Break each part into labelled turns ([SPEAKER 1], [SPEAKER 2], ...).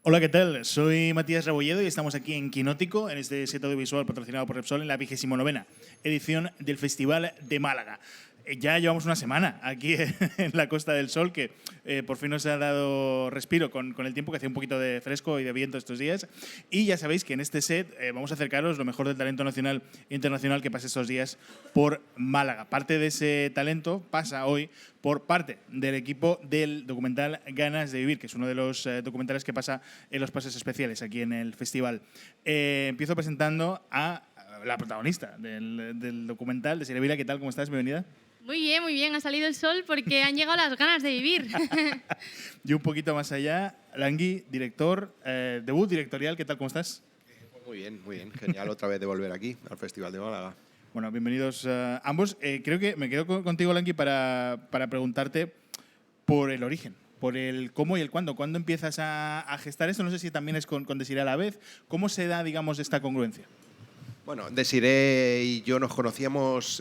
[SPEAKER 1] Hola, ¿qué tal? Soy Matías Rebolledo y estamos aquí en Quinótico, en este set audiovisual patrocinado por Repsol, en la 29ª edición del Festival de Málaga. Ya llevamos una semana aquí en la Costa del Sol, que por fin nos ha dado respiro con el tiempo, que hacía un poquito de fresco y de viento estos días. Y ya sabéis que en este set vamos a acercaros lo mejor del talento nacional e internacional que pasa estos días por Málaga. Parte de ese talento pasa hoy por parte del equipo del documental Ganas de Vivir, que es uno de los documentales que pasa en los pases especiales aquí en el festival. Empiezo presentando a la protagonista del documental, Desiree Vila. ¿Qué tal? ¿Cómo estás? Bienvenida.
[SPEAKER 2] Muy bien, ha salido el sol porque han llegado las ganas de vivir.
[SPEAKER 1] Y un poquito más allá, Langui, director, debut directorial, ¿qué tal? ¿Cómo estás?
[SPEAKER 3] Muy bien, genial otra vez de volver aquí, al Festival de Málaga.
[SPEAKER 1] Bueno, bienvenidos ambos. Creo que me quedo contigo, Langui, para preguntarte por el origen, por el cómo y el cuándo. ¿Cuándo empiezas a gestar esto? No sé si también es con Desiree a la vez. ¿Cómo se da, digamos, esta congruencia?
[SPEAKER 3] Bueno, Desiree y yo nos conocíamos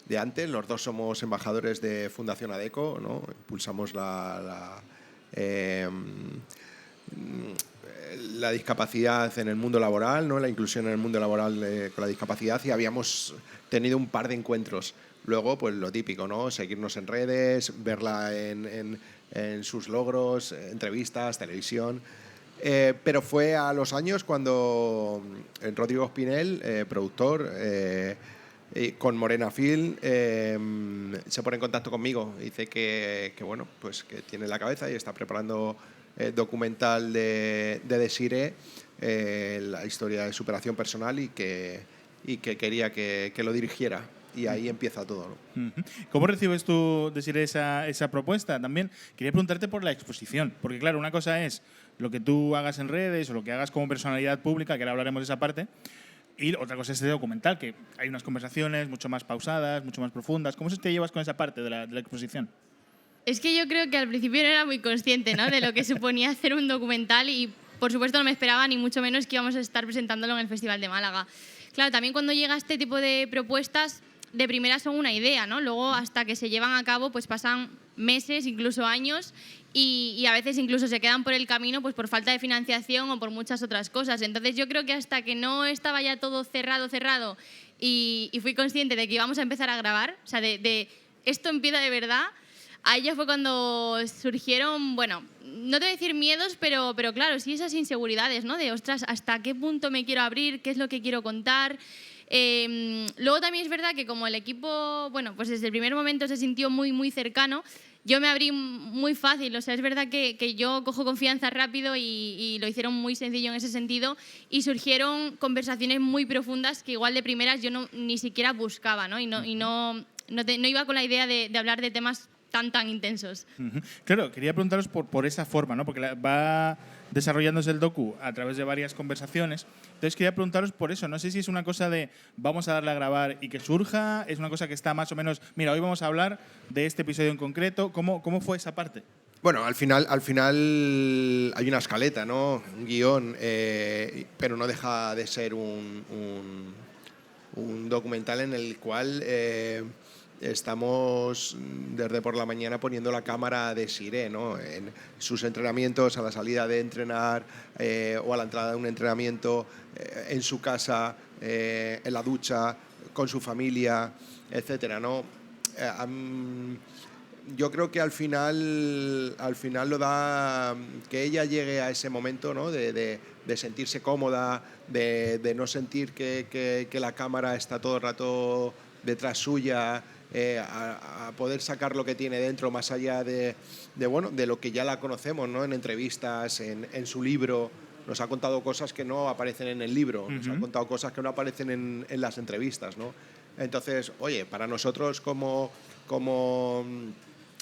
[SPEAKER 3] de antes, los dos somos embajadores de Fundación ADECO, ¿no? Impulsamos la discapacidad en el mundo laboral, ¿no? La inclusión en el mundo laboral con la discapacidad, y habíamos tenido un par de encuentros. Luego, pues lo típico, ¿no? Seguirnos en redes, verla en sus logros, entrevistas, televisión. Pero fue a los años cuando Rodrigo Espinel, productor, con Morena Film, se pone en contacto conmigo. Dice que bueno, pues que tiene la cabeza y está preparando el documental de Desiree, la historia de superación personal, y que quería que lo dirigiera. Y ahí empieza todo, ¿no?
[SPEAKER 1] ¿Cómo recibes tú, Desiree, esa propuesta? También quería preguntarte por la exposición, porque claro, una cosa es lo que tú hagas en redes o lo que hagas como personalidad pública, que ahora hablaremos de esa parte, y otra cosa es este documental, que hay unas conversaciones mucho más pausadas, mucho más profundas. ¿Cómo te llevas con esa parte de la exposición?
[SPEAKER 2] Es que yo creo que al principio no era muy consciente, ¿no?, de lo que suponía hacer un documental y, por supuesto, no me esperaba ni mucho menos que íbamos a estar presentándolo en el Festival de Málaga. Claro, también cuando llega este tipo de propuestas, de primera son una idea, ¿no? Luego, hasta que se llevan a cabo, pues pasan meses, incluso años, y a veces incluso se quedan por el camino pues por falta de financiación o por muchas otras cosas. Entonces yo creo que hasta que no estaba ya todo cerrado y fui consciente de que íbamos a empezar a grabar, o sea, de esto empieza de verdad, ahí ya fue cuando surgieron, bueno, no te voy a decir miedos, pero claro, sí esas inseguridades, ¿no? De, ostras, ¿hasta qué punto me quiero abrir? ¿Qué es lo que quiero contar? Luego también es verdad que como el equipo, bueno, pues desde el primer momento se sintió muy cercano, yo me abrí muy fácil. O sea, es verdad que yo cojo confianza rápido y lo hicieron muy sencillo en ese sentido, y surgieron conversaciones muy profundas que igual de primeras yo ni siquiera buscaba, ¿no? Y no iba con la idea de hablar de temas tan intensos.
[SPEAKER 1] Claro, quería preguntaros por esa forma, ¿no? Porque va desarrollándose el docu a través de varias conversaciones. Entonces quería preguntaros por eso. No sé si es una cosa de vamos a darle a grabar y que surja, es una cosa que está más o menos, mira, hoy vamos a hablar de este episodio en concreto. ¿Cómo fue esa parte?
[SPEAKER 3] Bueno, al final hay una escaleta, ¿no? Un guión, pero no deja de ser un documental en el cual estamos desde por la mañana poniendo la cámara a Desiree, ¿no? En sus entrenamientos, a la salida de entrenar o a la entrada de un entrenamiento, en su casa, en la ducha, con su familia, etcétera, ¿no? Yo creo que al final lo da que ella llegue a ese momento, ¿no? de sentirse cómoda, de no sentir que la cámara está todo el rato detrás suya, a poder sacar lo que tiene dentro, más allá de lo que ya la conocemos, ¿no? En entrevistas, en su libro. Nos ha contado cosas que no aparecen en el libro, nos ha contado cosas que no aparecen en las entrevistas, ¿no? Entonces, oye, para nosotros como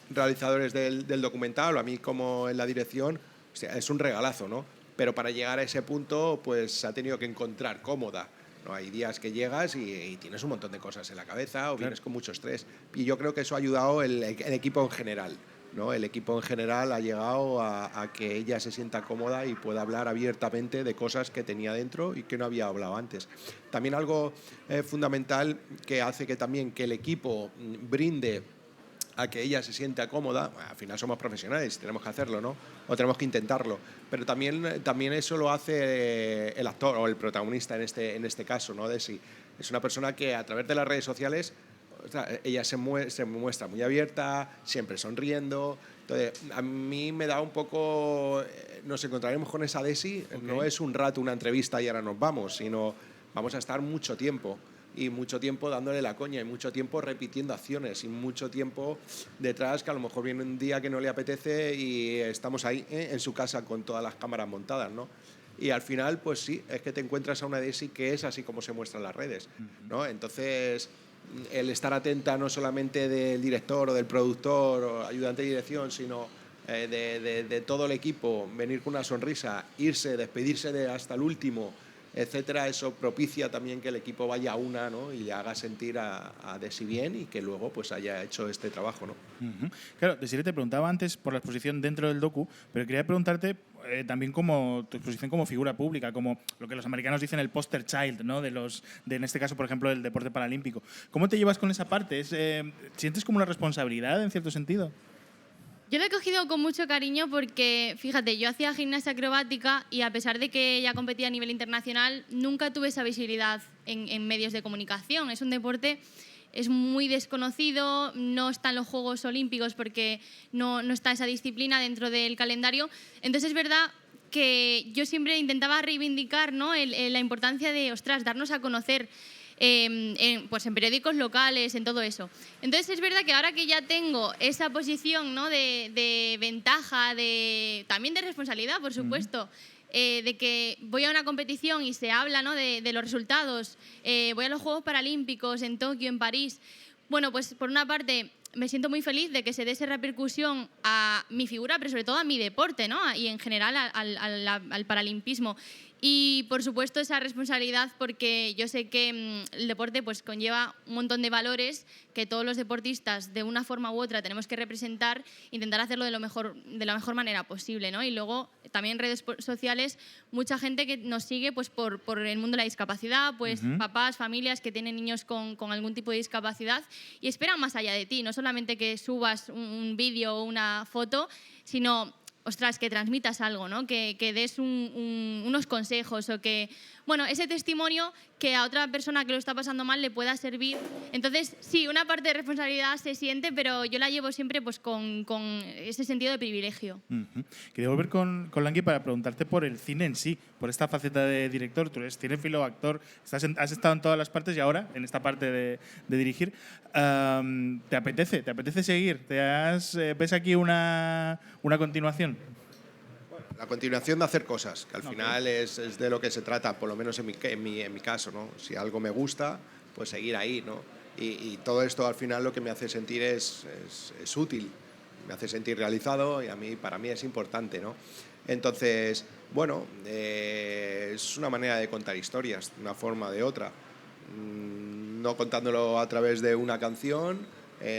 [SPEAKER 3] realizadores del documental, o a mí como en la dirección, o sea, es un regalazo, ¿no? Pero para llegar a ese punto, pues se ha tenido que encontrar cómoda, ¿no? Hay días que llegas y tienes un montón de cosas en la cabeza, o vienes con mucho estrés. Y yo creo que eso ha ayudado el equipo en general, ¿no? El equipo en general ha llegado a que ella se sienta cómoda y pueda hablar abiertamente de cosas que tenía dentro y que no había hablado antes. También algo fundamental que hace que también que el equipo brinde a que ella se sienta cómoda. Al final somos profesionales, tenemos que hacerlo, ¿no? O tenemos que intentarlo. Pero también eso lo hace el actor o el protagonista en este caso, ¿no? Desi. Es una persona que a través de las redes sociales, o sea, ella se muestra muy abierta, siempre sonriendo. Entonces, a mí me da un poco... Nos encontraremos con esa Desi, okay. No es un rato, una entrevista y ahora nos vamos, sino vamos a estar mucho tiempo. Y mucho tiempo dándole la coña, y mucho tiempo repitiendo acciones, y mucho tiempo detrás, que a lo mejor viene un día que no le apetece y estamos ahí en su casa con todas las cámaras montadas, ¿no? Y al final, pues sí, es que te encuentras a una Desi que es así como se muestra en las redes, ¿no? Entonces, el estar atenta no solamente del director o del productor o ayudante de dirección, sino de todo el equipo, venir con una sonrisa, irse, despedirse hasta el último, etcétera, eso propicia también que el equipo vaya a una, ¿no? Y le haga sentir a Desi bien y que luego pues haya hecho este trabajo, ¿no?
[SPEAKER 1] Claro, Desiree, te preguntaba antes por la exposición dentro del docu, pero quería preguntarte también como tu exposición como figura pública, como lo que los americanos dicen el poster child, ¿no? En este caso, por ejemplo, del deporte paralímpico. ¿Cómo te llevas con esa parte? ¿Sientes como una responsabilidad en cierto sentido?
[SPEAKER 2] Yo lo he cogido con mucho cariño porque, fíjate, yo hacía gimnasia acrobática y a pesar de que ya competía a nivel internacional, nunca tuve esa visibilidad en medios de comunicación. Es un deporte, es muy desconocido, no está en los Juegos Olímpicos porque no está esa disciplina dentro del calendario. Entonces es verdad que yo siempre intentaba reivindicar, ¿no? La importancia de, ostras, darnos a conocer pues en periódicos locales, en todo eso. Entonces es verdad que ahora que ya tengo esa posición, ¿no? de ventaja, también de responsabilidad, por supuesto, de que voy a una competición y se habla, ¿no? de los resultados, voy a los Juegos Paralímpicos en Tokio, en París. Bueno, pues por una parte me siento muy feliz de que se dé esa repercusión a mi figura, pero sobre todo a mi deporte, ¿no? Y en general al paralimpismo. Y, por supuesto, esa responsabilidad porque yo sé que el deporte pues, conlleva un montón de valores que todos los deportistas, de una forma u otra, tenemos que representar, intentar hacerlo de la mejor manera posible, ¿no? Y luego, también en redes sociales, mucha gente que nos sigue pues, por el mundo de la discapacidad, pues papás, familias que tienen niños con algún tipo de discapacidad y esperan más allá de ti, no solamente que subas un vídeo o una foto, sino... ostras, que transmitas algo, ¿no? Que des unos consejos o que, bueno, ese testimonio que a otra persona que lo está pasando mal le pueda servir. Entonces, sí, una parte de responsabilidad se siente, pero yo la llevo siempre pues, con ese sentido de privilegio.
[SPEAKER 1] Quería volver con Langui para preguntarte por el cine en sí, por esta faceta de director. Tú eres cinéfilo, actor, has estado en todas las partes y ahora en esta parte de dirigir. ¿Te apetece seguir? ¿Ves aquí una continuación?
[SPEAKER 3] La continuación de hacer cosas, que al final es de lo que se trata, por lo menos en mi caso, ¿no? Si algo me gusta, pues seguir ahí, ¿no? Y todo esto al final lo que me hace sentir es útil, me hace sentir realizado y para mí es importante, ¿no? Entonces, bueno, es una manera de contar historias, de una forma o de otra. No contándolo a través de una canción,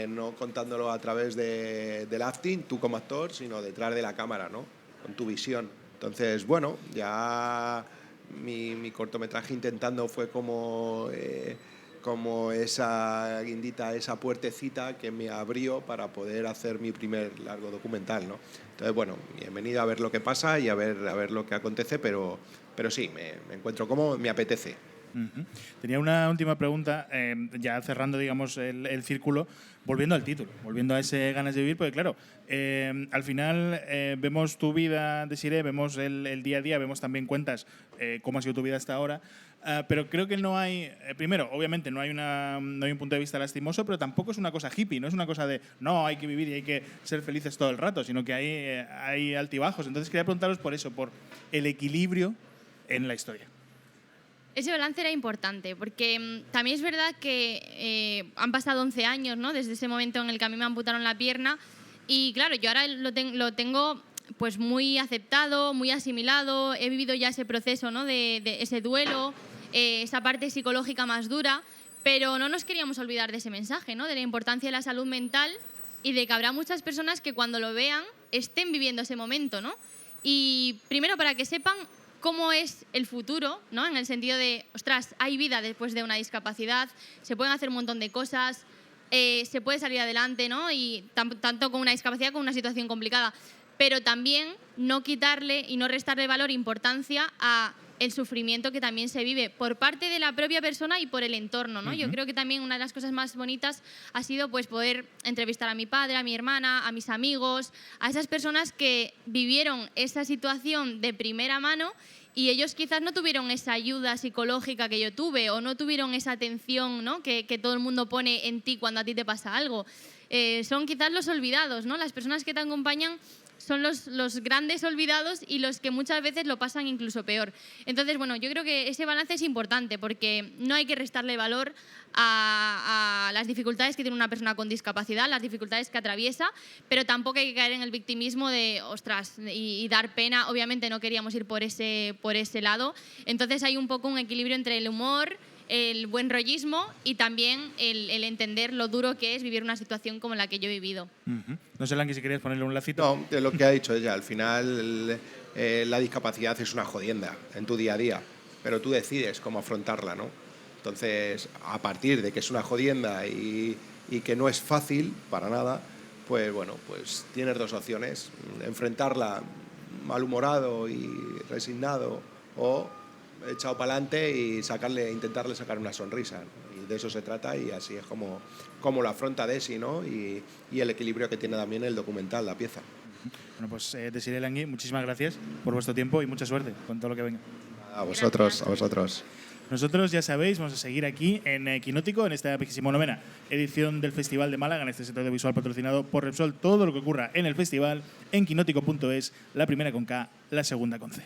[SPEAKER 3] no contándolo a través del acting, tú como actor, sino detrás de la cámara, ¿no? Con tu visión. Entonces, bueno, ya mi cortometraje Intentando fue como esa guindita, esa puertecita que me abrió para poder hacer mi primer largo documental, ¿no? Entonces, bueno, bienvenido a ver lo que pasa y a ver lo que acontece, pero sí, me encuentro como me apetece.
[SPEAKER 1] Tenía una última pregunta, ya cerrando, digamos, el círculo, volviendo al título, volviendo a ese Ganas de Vivir, porque claro, al final vemos tu vida, Desiree, vemos el día a día, vemos también cuentas cómo ha sido tu vida hasta ahora, pero creo que no hay, primero, obviamente no hay un punto de vista lastimoso, pero tampoco es una cosa hippie, no es una cosa de no, hay que vivir y hay que ser felices todo el rato, sino que hay altibajos. Entonces quería preguntaros por eso, por el equilibrio en la historia.
[SPEAKER 2] Ese balance era importante, porque también es verdad que han pasado 11 años, ¿no? Desde ese momento en el que a mí me amputaron la pierna y claro, yo ahora lo tengo pues muy aceptado, muy asimilado, he vivido ya ese proceso, ¿no? de ese duelo, esa parte psicológica más dura, pero no nos queríamos olvidar de ese mensaje, ¿no? De la importancia de la salud mental y de que habrá muchas personas que cuando lo vean estén viviendo ese momento, ¿no? Y primero para que sepan cómo es el futuro, ¿no? En el sentido de, ostras, hay vida después de una discapacidad, se pueden hacer un montón de cosas, se puede salir adelante, ¿no? Y tanto con una discapacidad como una situación complicada. Pero también no quitarle y no restarle valor e importancia a el sufrimiento que también se vive por parte de la propia persona y por el entorno, ¿no? Yo creo que también una de las cosas más bonitas ha sido pues poder entrevistar a mi padre, a mi hermana, a mis amigos, a esas personas que vivieron esa situación de primera mano y ellos quizás no tuvieron esa ayuda psicológica que yo tuve o no tuvieron esa atención, ¿no? que todo el mundo pone en ti cuando a ti te pasa algo. Son quizás los olvidados, ¿no? Las personas que te acompañan son los grandes olvidados y los que muchas veces lo pasan incluso peor. Entonces, bueno, yo creo que ese balance es importante porque no hay que restarle valor a las dificultades que tiene una persona con discapacidad, las dificultades que atraviesa, pero tampoco hay que caer en el victimismo de, ostras, y dar pena. Obviamente no queríamos ir por ese lado. Entonces hay un poco un equilibrio entre el humor, el buen rollismo y también el entender lo duro que es vivir una situación como la que yo he vivido.
[SPEAKER 1] No sé, Langui, si querías ponerle un lacito.
[SPEAKER 3] No, de lo que ha dicho ella, al final la discapacidad es una jodienda en tu día a día, pero tú decides cómo afrontarla, ¿no? Entonces, a partir de que es una jodienda y que no es fácil para nada, pues bueno, pues tienes dos opciones, enfrentarla malhumorado y resignado o echado para adelante y intentarle sacar una sonrisa. Y de eso se trata y así es como lo afronta Desi, ¿no? Y el equilibrio que tiene también el documental, la pieza.
[SPEAKER 1] Bueno, pues Desiree, Langui, muchísimas gracias por vuestro tiempo y mucha suerte con todo lo que venga.
[SPEAKER 3] A vosotros, a vosotros.
[SPEAKER 1] Nosotros, ya sabéis, vamos a seguir aquí en Quinótico, en esta 29ª edición del Festival de Málaga, en este sector audiovisual patrocinado por Repsol. Todo lo que ocurra en el festival en quinótico.es, la primera con K, la segunda con C.